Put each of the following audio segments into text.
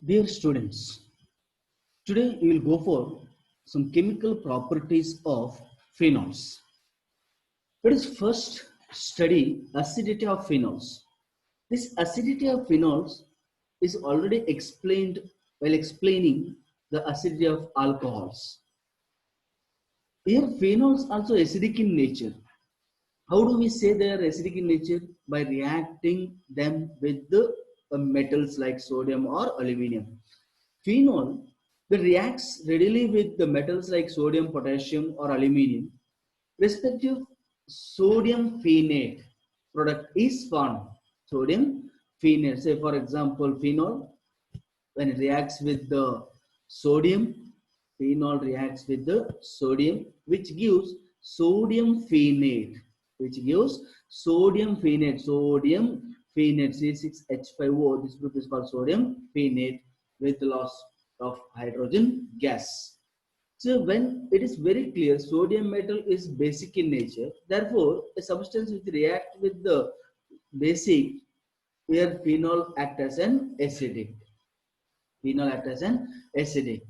Dear students, today we will go for some chemical properties of phenols. Let us first study acidity of phenols. This acidity of phenols is already explained while explaining the acidity of alcohols. Here phenols also acidic in nature. How do we say they are acidic in nature? By reacting them with the metals like sodium or aluminium. Phenol that reacts readily with the metals like sodium, potassium, or aluminium. Respective sodium phenate product is formed. Sodium phenate, say for example, phenol when it reacts with the sodium, phenol reacts with the sodium, which gives sodium phenate, sodium phenate C6H5O. This group is called sodium phenate with loss of hydrogen gas. So when it is very clear, sodium metal is basic in nature. Therefore, a substance which react with the basic, where phenol act as an acidic. Phenol act as an acidic.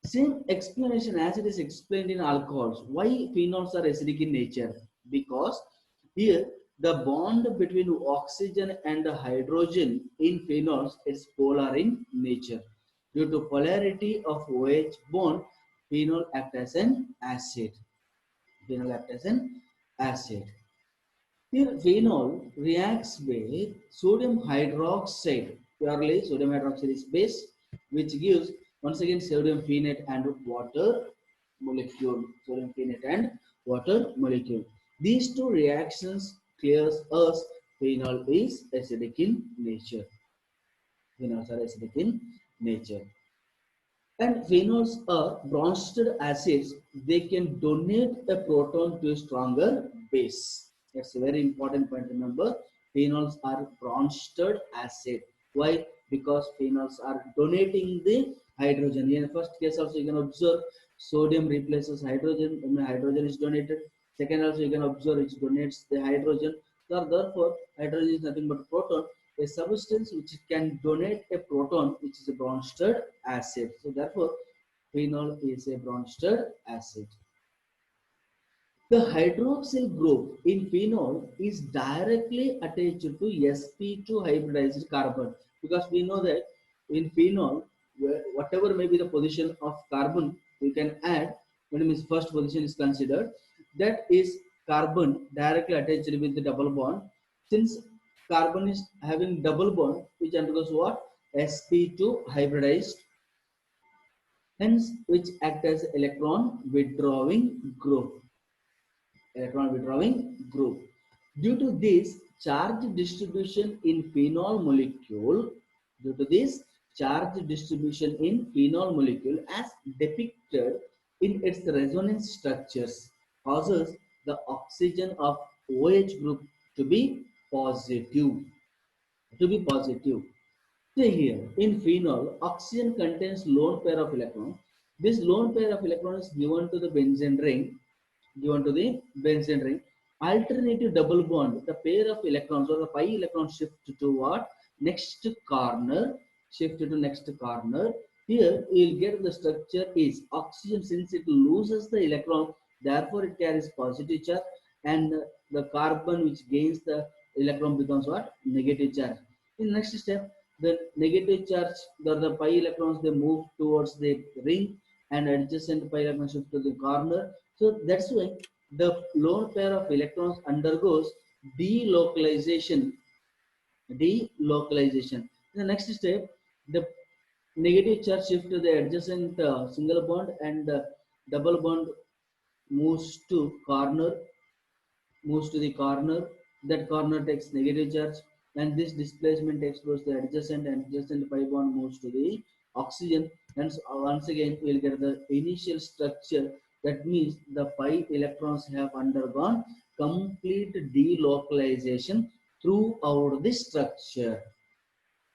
Same explanation as it is explained in alcohols. Why phenols are acidic in nature? Because here the bond between oxygen and hydrogen in phenols is polar in nature. Due to polarity of OH bond, phenol act as an acid. Phenol act as an acid. Here phenol reacts with sodium hydroxide. Purely sodium hydroxide is base, which gives once again sodium phenate and water molecule. Sodium phenate and water molecule. These two reactions clears us phenol is acidic in nature. Phenols are acidic in nature. And phenols are branched acids. They can donate a proton to a stronger base. That's a very important point. Remember, phenols are branched acid. Why? Because phenols are donating the hydrogen. In the first case, also you can observe sodium replaces hydrogen. When hydrogen is donated. Second, also you can observe it donates the hydrogen. So therefore, hydrogen is nothing but proton, a substance which can donate a proton, which is a branched acid. So therefore, phenol is a branched acid. The hydroxyl group in phenol is directly attached to sp2 hybridized carbon, because we know that in phenol, whatever may be the position of carbon, we can add when its first position is considered. That is carbon directly attached with the double bond. Since carbon is having double bond, which undergoes what? sp2 hybridized, hence which act as electron withdrawing group. Electron withdrawing group. Due to this charge distribution in phenol molecule, due to this charge distribution in phenol molecule as depicted in its resonance structures, causes the oxygen of OH group to be positive. To be positive. See here, in phenol, oxygen contains lone pair of electrons. This lone pair of electrons is given to the benzene ring, alternative double bond, the pair of electrons or the pi electrons shift to what? Next corner, shift to next corner. Here you will get the structure is oxygen, since it loses the electron, therefore it carries positive charge, and the carbon which gains the electron becomes what? Negative charge. In next step, the negative charge, the pi electrons, they move towards the ring, and adjacent pi electrons shift to the corner. So that's why the lone pair of electrons undergoes delocalization. Delocalization. In the next step, the negative charge shift to the adjacent single bond, and the double bond moves to corner, moves to the corner. That corner takes negative charge, and this displacement takes towards the adjacent, and adjacent pi bond moves to the oxygen. And so once again we will get the initial structure. That means the pi electrons have undergone complete delocalization throughout the structure.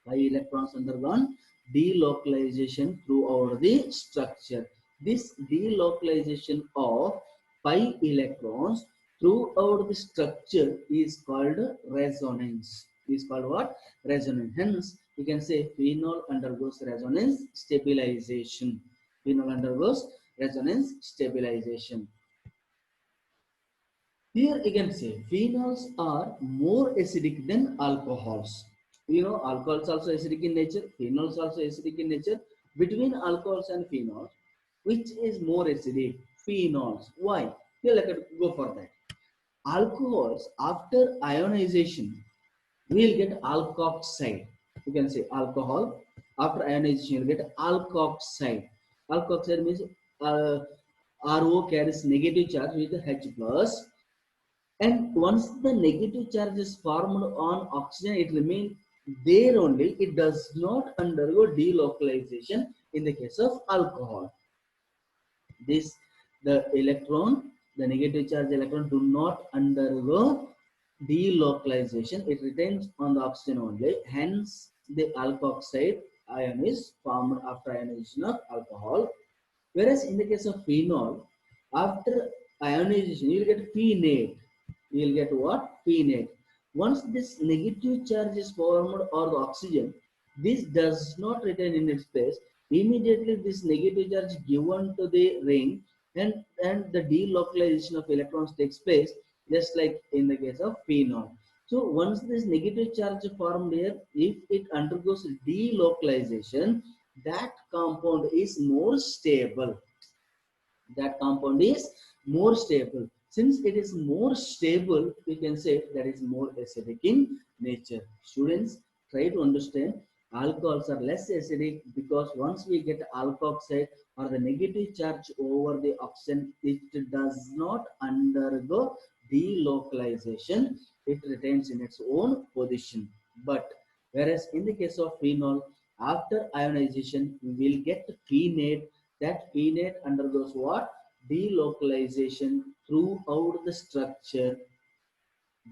Pi electrons undergone delocalization throughout the structure. This delocalization of pi electrons throughout the structure is called resonance. is called what? Resonance. Hence, you can say phenol undergoes resonance stabilization. Phenol undergoes resonance stabilization. Here you can say phenols are more acidic than alcohols. You know, alcohols also acidic in nature, phenols also acidic in nature. Between alcohols and phenols, which is more acidic? Phenols. Why? Here, let us go for that. Alcohols, after ionization, we will get alkoxide. You can say alcohol, after ionization, you will get alkoxide. Alkoxide means uh, RO carries negative charge with H plus, and once the negative charge is formed on oxygen, it remains there only. It does not undergo delocalization in the case of alcohol. This, the electron, the negative charge electron do not undergo delocalization. It retains on the oxygen only. Hence, the alkoxide ion is formed after ionization of alcohol. Whereas in the case of phenol, after ionization, you will get phenate. You will get what? Phenate. Once this negative charge is formed or the oxygen, this does not retain in its place. Immediately, this negative charge given to the ring, and the delocalization of electrons takes place, just like in the case of phenol. So once this negative charge formed here, if it undergoes delocalization, that compound is more stable. That compound is more stable. Since it is more stable, we can say that is more acidic in nature. Students, try to understand alcohols are less acidic because once we get alkoxide or the negative charge over the oxygen, it does not undergo delocalization. It retains in its own position. But whereas in the case of phenol, after ionization, we will get phenate. That phenate undergoes what? Delocalization throughout the structure.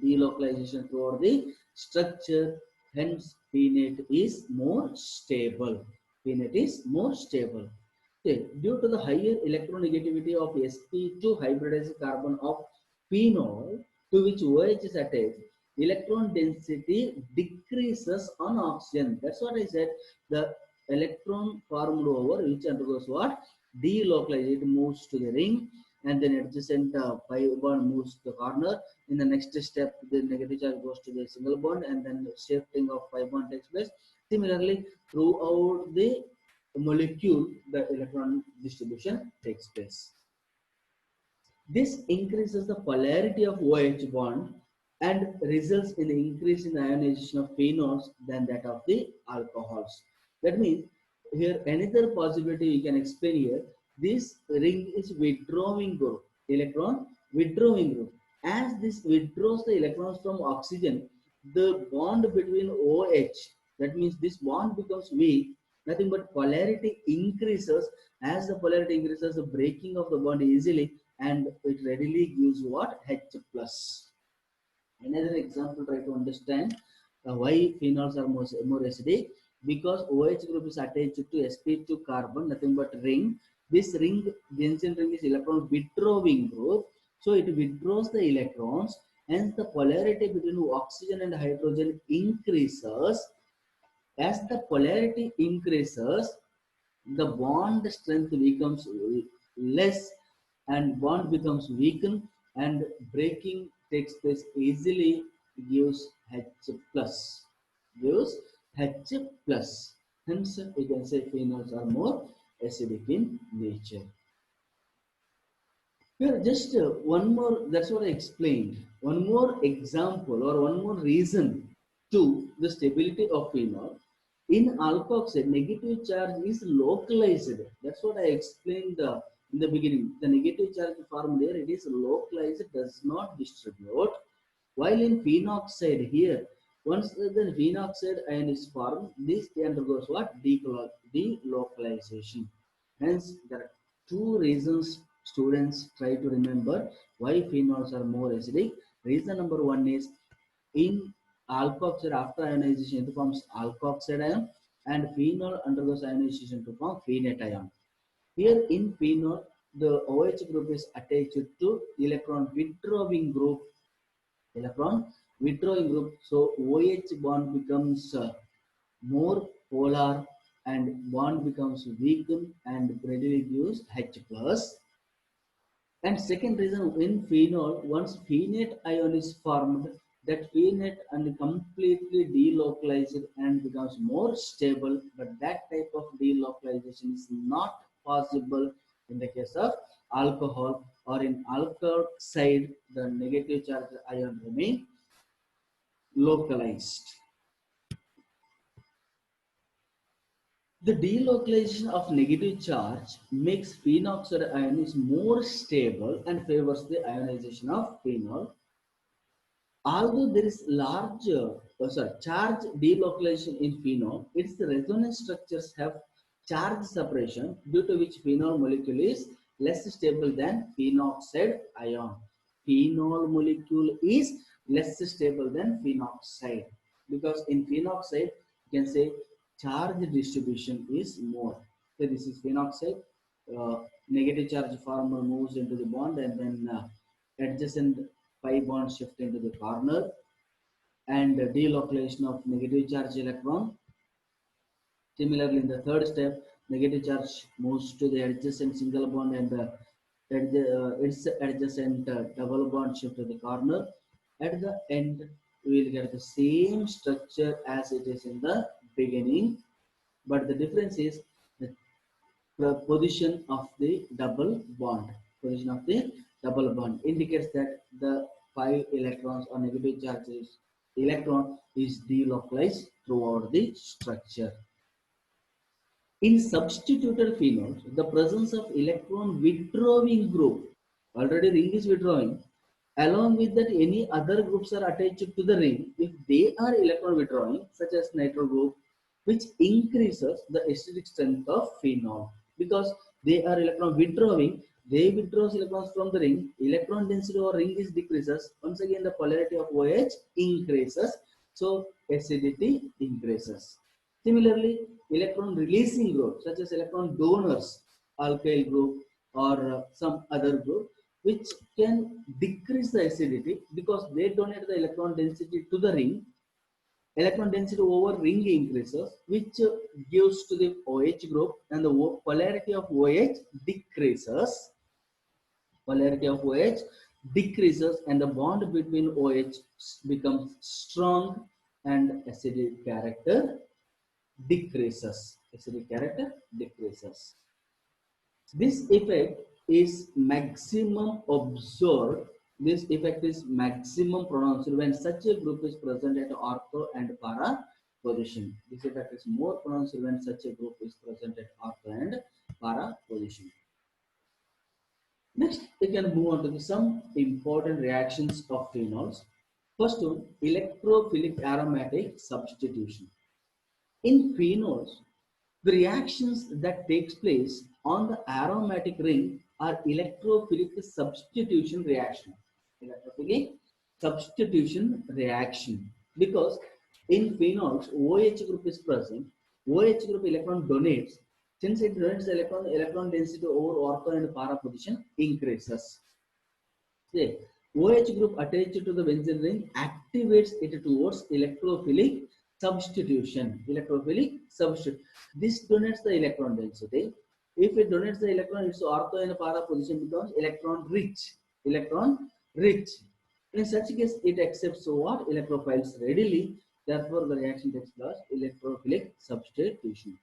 Delocalization throughout the structure. Hence, phenate is more stable. Phenate is more stable. Okay. Due to the higher electronegativity of sp2 hybridized carbon of phenol, to which OH is attached, electron density decreases on oxygen. That's what I said. The electron formed over which undergoes what? Delocalization. It moves to the ring, and then adjacent pi bond moves to the corner. In the next step, the negative charge goes to the single bond, and then shifting of pi bond takes place. Similarly, throughout the molecule, the electron distribution takes place. This increases the polarity of OH bond and results in the increase in the ionization of phenols than that of the alcohols. That means here another possibility we can explain here. This ring is withdrawing group, electron withdrawing group. As this withdraws the electrons from oxygen, the bond between OH, that means this bond becomes weak. Nothing but polarity increases. As the polarity increases, the breaking of the bond easily, and it readily gives what? H plus. Another example, try to understand why phenols are more acidic. Because OH group is attached to sp2 carbon, nothing but ring. This ring, Jensen ring, is electron withdrawing group. So it withdraws the electrons, and the polarity between oxygen and hydrogen increases. As the polarity increases, the bond strength becomes less, and bond becomes weakened, and breaking takes place easily, gives H plus. Gives H plus. Hence, we can say phenols are more acidic in nature. Here, just one more, that's what I explained. One more example or one more reason to the stability of phenol. In alkoxide, negative charge is localized. That's what I explained in the beginning. The negative charge formed there, it is localized, does not distribute. While in phenoxide here, once the phenoxide ion is formed, this undergoes what? Delocalization. Hence, there are two reasons students try to remember why phenols are more acidic. Reason number one is in alkoxide, after ionization, it forms alkoxide ion, and phenol undergoes ionization to form phenate ion. Here in phenol, the OH group is attached to electron withdrawing group. Electron withdrawing group. So OH bond becomes more polar and bond becomes weakened and readily gives H plus. And second reason, in phenol, once phenate ion is formed, that phenate and completely delocalized and becomes more stable, but that type of delocalization is not possible in the case of alcohol, or in alcohol side, the negative charge ion remain localized. The delocalization of negative charge makes phenoxide ion is more stable and favors the ionization of phenol. Although there is large charge delocalization in phenol, its resonance structures have charge separation, due to which phenol molecule is less stable than phenoxide ion. Phenol molecule is less stable than phenoxide, because in phenoxide you can say charge distribution is more. So this is phenoxide. Negative charge former moves into the bond, and then adjacent pi bond shift into the corner, and delocalization of negative charge electron. Similarly, in the third step, negative charge moves to the adjacent single bond, and its adjacent double bond shift to the corner. At the end, we will get the same structure as it is in the beginning, but the difference is the position of the double bond. Position of the double bond indicates that the 5 electrons or negative charges electron is delocalized throughout the structure. In substituted phenols, the presence of electron withdrawing group, already ring is withdrawing, along with that any other groups are attached to the ring, if they are electron withdrawing, such as nitro group, which increases the acidic strength of phenol, because they are electron withdrawing, they withdraws electrons from the ring, electron density over ring is decreases, once again the polarity of OH increases, so acidity increases. Similarly, electron releasing group such as electron donors, alkyl group or some other group, which can decrease the acidity because they donate the electron density to the ring. Electron density over ring increases, which gives to the OH group, and the polarity of OH decreases. Polarity of OH decreases, and the bond between OH becomes strong, and acidic character decreases. Acidic character decreases. This effect is maximum observed. This effect is maximum pronounced when such a group is present at ortho and para position. This effect is more pronounced when such a group is present at ortho and para position. Next, we can move on to some important reactions of phenols. First one, electrophilic aromatic substitution. In phenols, the reactions that takes place on the aromatic ring are electrophilic substitution reaction. Electrophilic substitution reaction, because in phenols OH group is present. OH group electron donates. Since it donates the electron density over ortho and para position increases. Say, OH group attached to the benzene ring activates it towards electrophilic substitution. Electrophilic substitution. This donates the electron density. If it donates the electron, its ortho and para position becomes electron rich. Electron rich. In such case, it accepts what? Electrophiles readily. Therefore, the reaction takes place electrophilic substitution.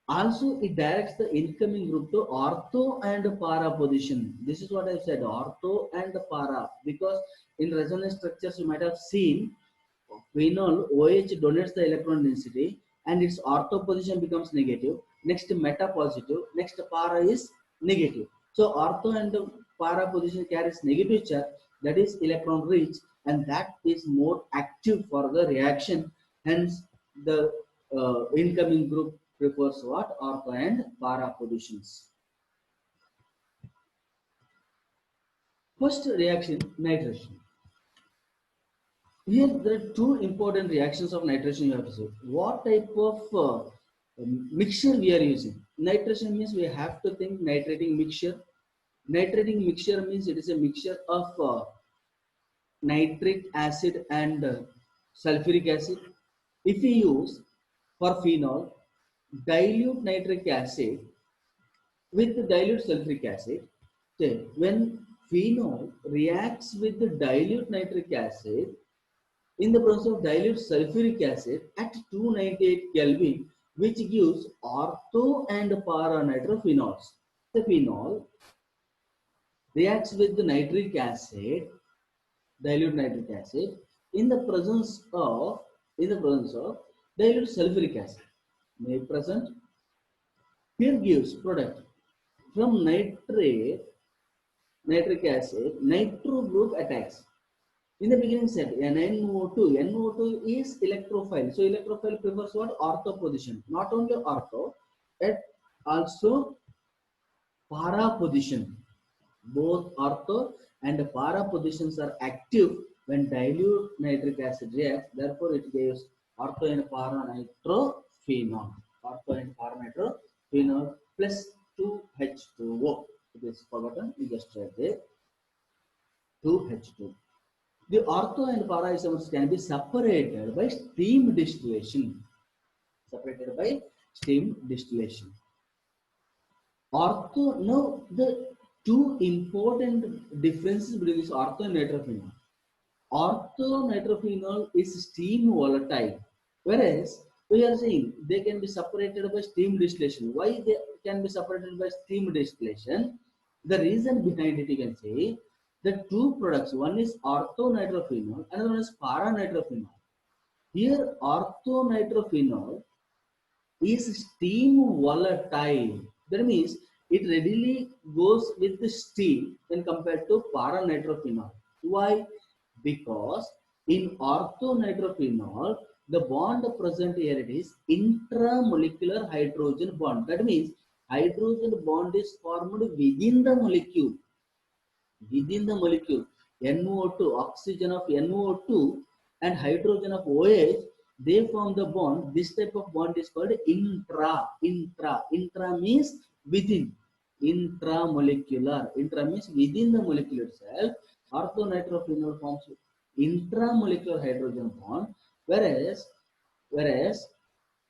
Also, it directs the incoming group to ortho and para position. This is what I said, ortho and para, because in resonance structures you might have seen phenol OH donates the electron density and its ortho position becomes negative. Next meta positive, next para is negative. So ortho and para position carries negative charge, that is electron rich, and that is more active for the reaction. Hence, the incoming group prefers what? Ortho and para positions. First reaction, nitration. Here there are two important reactions of nitration you have to see. What type of mixture we are using? Nitration means we have to think nitrating mixture. Nitrating mixture means it is a mixture of nitric acid and sulfuric acid. If we use for phenol dilute nitric acid with the dilute sulfuric acid, then when phenol reacts with the dilute nitric acid in the presence of dilute sulfuric acid at 298 Kelvin, which gives ortho and para nitrophenols. The phenol reacts with the nitric acid, dilute nitric acid, in the presence of dilute sulfuric acid. May present here gives product from nitric acid, nitro group attacks. In the beginning said NO2. NO2 is electrophile. So electrophile prefers what? Ortho position. Not only ortho, it also para position. Both ortho and para positions are active when dilute nitric acid reacts. Therefore, it gives ortho and para nitrophenol. Ortho and para nitrophenol plus 2H2O. It is forgotten. You just write there 2H2. The ortho and para isomers can be separated by steam distillation. Separated by steam distillation. Ortho, now the two important differences between this ortho and nitrophenol. Ortho nitrophenol is steam volatile, whereas we are saying they can be separated by steam distillation. Why they can be separated by steam distillation? The reason behind it, you can say, the two products, one is orthonitrophenol, another one is paranitrophenol. Here, orthonitrophenol is steam volatile. That means it readily goes with the steam when compared to paranitrophenol. Why? Because in orthonitrophenol, the bond present here it is intramolecular hydrogen bond. That means hydrogen bond is formed within the molecule. Within the molecule, NO2, oxygen of NO2 and hydrogen of OH, they form the bond. This type of bond is called intra. Intra means within. Intramolecular. Intra means within the molecule itself. Orthonitrophenol forms intramolecular hydrogen bond, whereas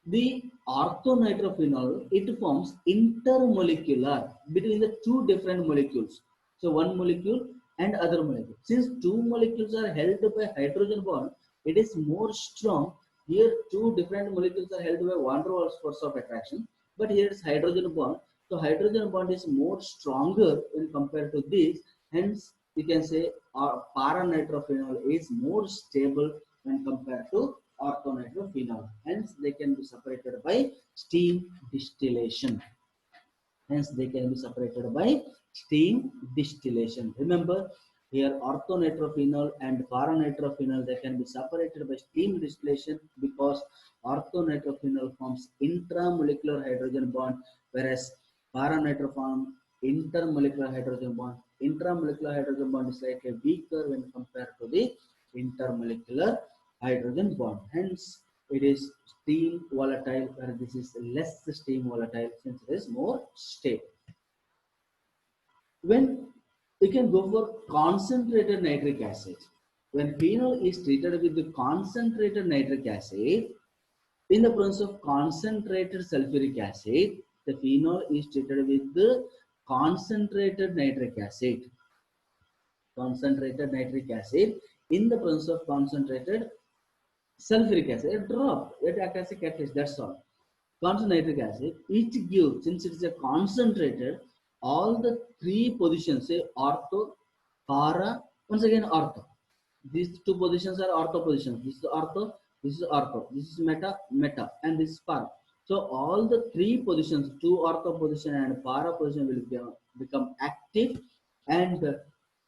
the orthonitrophenol, it forms intermolecular between the two different molecules. So one molecule and other molecule. Since two molecules are held by hydrogen bond, it is more strong. Here two different molecules are held by van der Waals force of attraction, but here it's hydrogen bond. So hydrogen bond is more stronger when compared to this. Hence, you can say paranitrophenol is more stable when compared to orthonitrophenol. Hence, they can be separated by steam distillation. Hence, they can be separated by steam distillation. Remember, here orthonitrophenol and paranitrophenol, they can be separated by steam distillation because orthonitrophenol forms intramolecular hydrogen bond, whereas paranitrophenol intermolecular hydrogen bond. Intramolecular hydrogen bond is slightly weaker when compared to the intermolecular hydrogen bond. Hence, it is steam volatile, where this is less steam volatile since it is more stable. When you can go for concentrated nitric acid, when phenol is treated with the concentrated nitric acid, in the presence of concentrated sulfuric acid, the phenol is treated with the concentrated nitric acid. Concentrated nitric acid in the presence of concentrated sulfuric acid, a drop, it acts as a catalyst, that's all. Concentrated nitric acid, each gives, since it is a concentrated, all the three positions, say ortho, para, once again ortho. These two positions are ortho positions. This is ortho, this is ortho, this is meta, and this is para. So all the three positions, two ortho position and para position will become active, and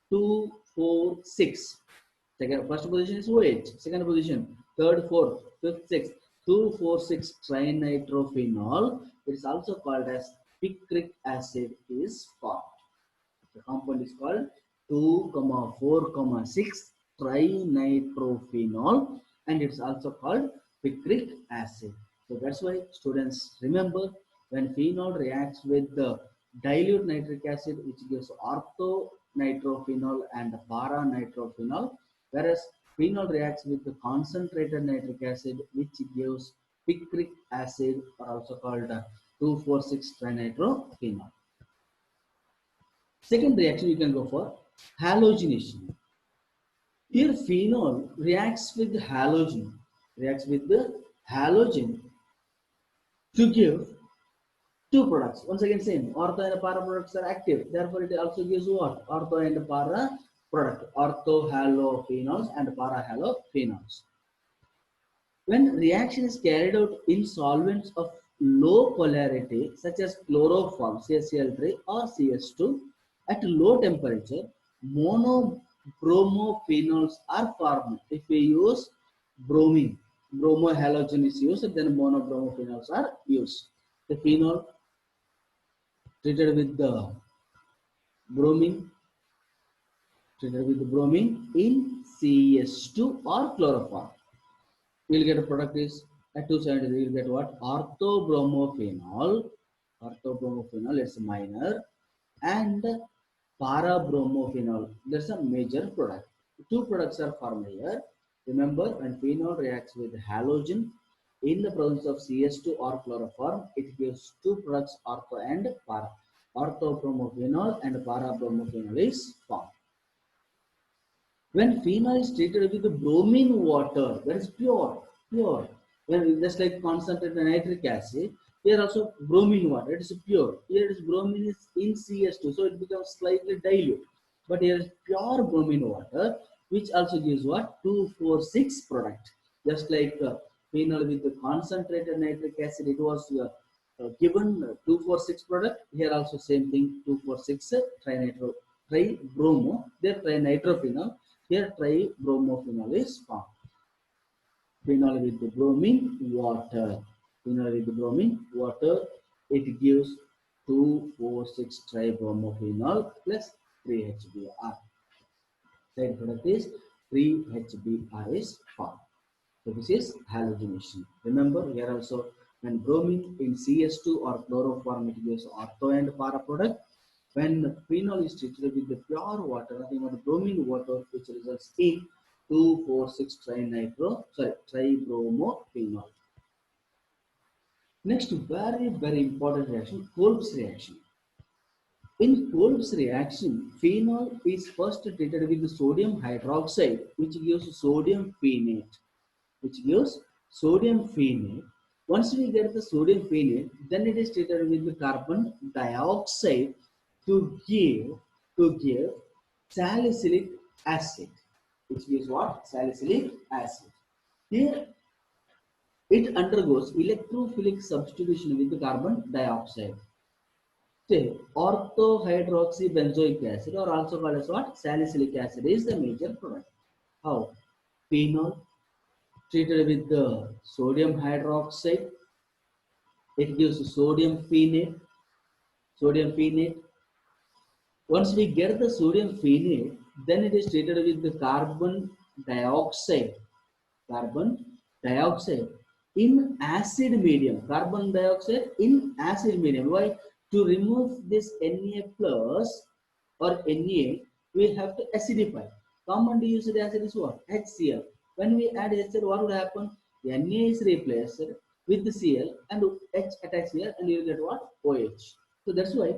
2, 4, 6. Second, first position is OH. Second position, third, fourth, fifth, sixth. 2, 4, 6 trinitrophenol. It is also called as picric acid is formed. The compound is called 2, 4, 6 trinitrophenol, and it's also called picric acid. So that's why students remember, when phenol reacts with the dilute nitric acid, which gives orthonitrophenol and paranitrophenol, whereas phenol reacts with the concentrated nitric acid, which gives picric acid, or also called 2,4,6 trinitrophenol. Second reaction you can go for halogenation. Here phenol reacts with the halogen to give two products. Once again same, ortho and para products are active. Therefore it also gives what? Ortho and para product. Orthohalophenols and parahalophenols. When reaction is carried out in solvents of low polarity such as chloroform CaCl3 or CS2 at low temperature, monobromophenol are formed. If we use bromine, bromohalogen is used, then monobromophenols are used. The phenol treated with the bromine in CS2 or chloroform. We'll get a product is at 273. We'll get what? Orthobromophenol. Orthobromophenol is minor, and parabromophenol. That's a major product. Two products are formed here. Remember, when phenol reacts with halogen in the presence of CS2 or chloroform, it gives two products, ortho and para. Orthobromophenol and parabromophenol is formed. When phenol is treated with the bromine water, that is pure. When just like concentrated nitric acid, here also bromine water, it is pure. Here is bromine is in CS2, so it becomes slightly dilute. But here is pure bromine water, which also gives what? 2,4,6 product. Just like phenol with the concentrated nitric acid, it was given 2,4,6 product. Here also same thing, 2,4,6 tribromo. There trinitrophenol. Here tribromophenol is formed. Phenol with the bromine water. Phenol with the bromine water. It gives 2,4,6 tribromophenol plus 3-HBr. Side product is 3-HBr is formed. So this is halogenation. Remember here also when bromine in CS2 or chloroform, it gives ortho and para product. When phenol is treated with the pure water, nothing but bromine water, which results in 2,4,6 tribromophenol. Next, very important reaction, Kolb's reaction. In Kolb's reaction, phenol is first treated with the sodium hydroxide, which gives sodium phenate. Once we get the sodium phenate, then it is treated with the carbon dioxide to give salicylic acid, which gives what? Salicylic acid. Here it undergoes electrophilic substitution with the carbon dioxide. Say orthohydroxybenzoic acid, or also called as what? Salicylic acid, is the major product. How? Phenol treated with the sodium hydroxide, it gives sodium phenate. Once we get the sodium phenate, then it is treated with the carbon dioxide in acid medium. Why? To remove this Na plus or Na, we have to acidify. Commonly used acid is what? HCl. When we add HCl, what would happen? Na is replaced with the Cl and H attacks here, and you will get what? OH. So that's why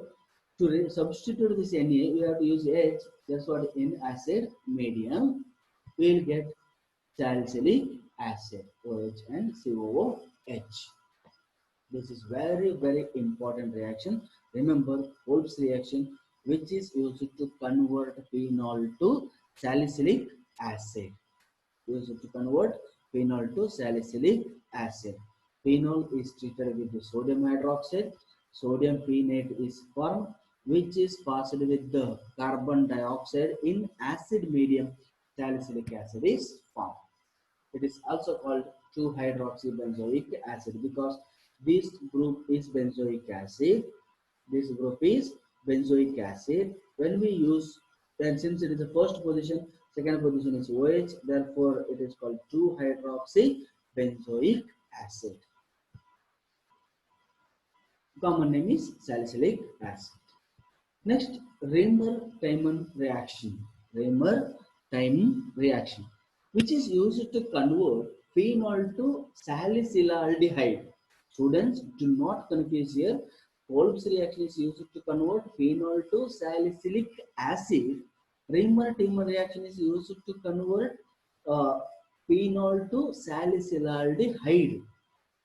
to substitute this Na, we have to use H. That's what in acid medium we will get salicylic acid, OH and COOH. This is very important reaction. Remember Kolb's reaction, which is used to convert phenol to salicylic acid. Phenol is treated with the sodium hydroxide. Sodium phenate is formed, which is passed with the carbon dioxide in acid medium. Salicylic acid is formed. It is also called 2-hydroxybenzoic acid because this group is benzoic acid. When we use, and since it is the first position, second position is OH, therefore it is called 2-hydroxybenzoic acid. Common name is salicylic acid. Next, Raymer-Tiemann reaction. time reaction, which is used to convert phenol to salicylaldehyde. Students, do not confuse here. Kolb's reaction is used to convert phenol to salicylic acid. Reimer-Timmer reaction is used to convert uh, phenol to salicylaldehyde.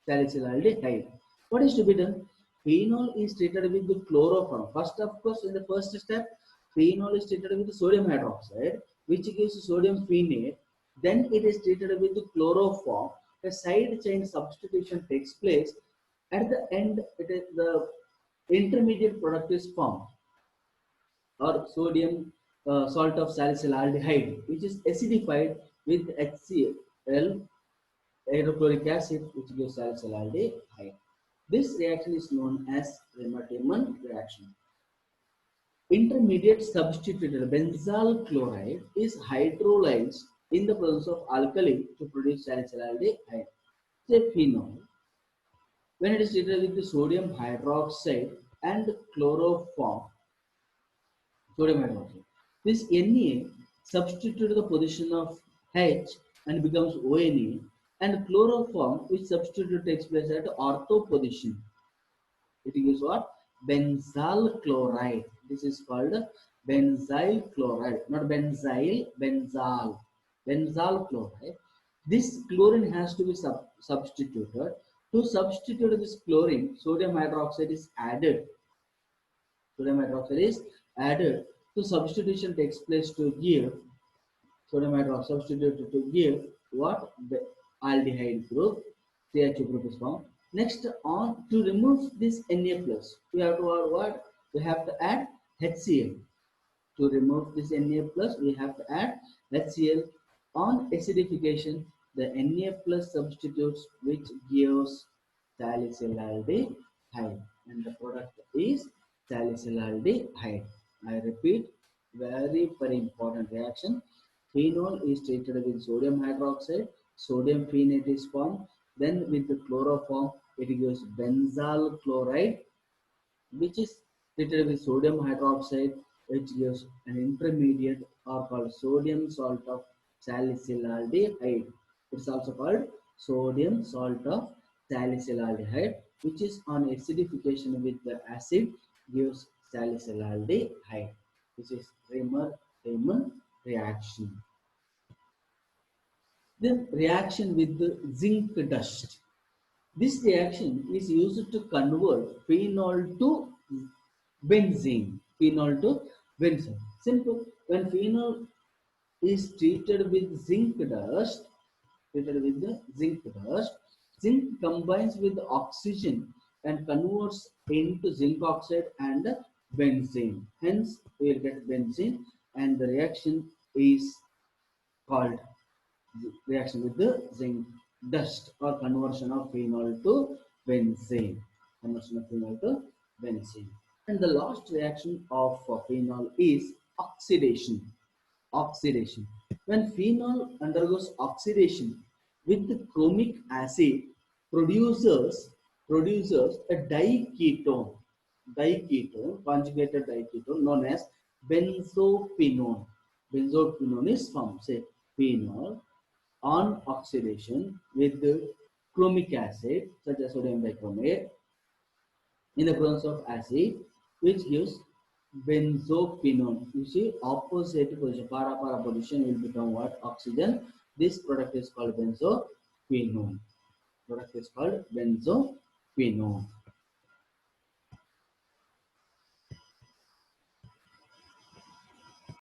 Salicylaldehyde. What is to be done? Phenol is treated with the chloroform. First, of course, in the first step, phenol is treated with the sodium hydroxide, which gives sodium phenate. Then it is treated with the chloroform. A side chain substitution takes place. At the end, it is the intermediate product is formed, or sodium salt of salicylaldehyde, which is acidified with HCl, hydrochloric acid, which gives salicylaldehyde. This reaction is known as Remer-Timmer reaction. Intermediate substituted benzyl chloride is hydrolyzed in the presence of alkali to produce salicylaldehyde. Say phenol, when it is treated with the sodium hydroxide and chloroform, sodium hydroxide, this Na substitutes the position of H and becomes ONA, and chloroform, which substitute takes place at ortho position, it gives what? Benzyl chloride. This is called benzyl chloride, not benzyl, benzyl. Benzyl chloride. This chlorine has to be substituted. To substitute this chlorine, sodium hydroxide is added. Sodium hydroxide is added. So substitution takes place to give sodium hydroxide substituted to give what? The aldehyde group, CH group is formed. Next, on to remove this Na plus, we have to add what? We have to add HCl. To remove this Na plus, we have to add HCl. On acidification, the Na plus substitutes, which gives salicylaldehyde, and the product is salicylaldehyde. I repeat, very important reaction. Phenol is treated with sodium hydroxide, sodium phenate is formed, then with the chloroform, it gives benzyl chloride, which is treated with sodium hydroxide, which gives an intermediate or called sodium salt of salicylaldehyde. It's also called sodium salt of salicylaldehyde, which is on acidification with the acid gives salicylaldehyde. This is Remer-Timmer reaction. Then reaction with the zinc dust. This reaction is used to convert phenol to benzene. Phenol to benzene. Simple. When phenol is treated with zinc dust, zinc combines with oxygen and converts into zinc oxide and benzene. Hence, we will get benzene, and the reaction is called reaction with the zinc dust, or conversion of phenol to benzene. Conversion of phenol to benzene. And the last reaction of phenol is oxidation. Oxidation. When phenol undergoes oxidation with the chromic acid, produces a diketone, conjugated diketone known as benzophenone. Benzophenone is formed. Say phenol on oxidation with the chromic acid, such as sodium bichromate, in the presence of acid, which gives benzophenone. You see, opposite position, para position will become what? Oxygen. This product is called benzophenone. Product is called benzophenone.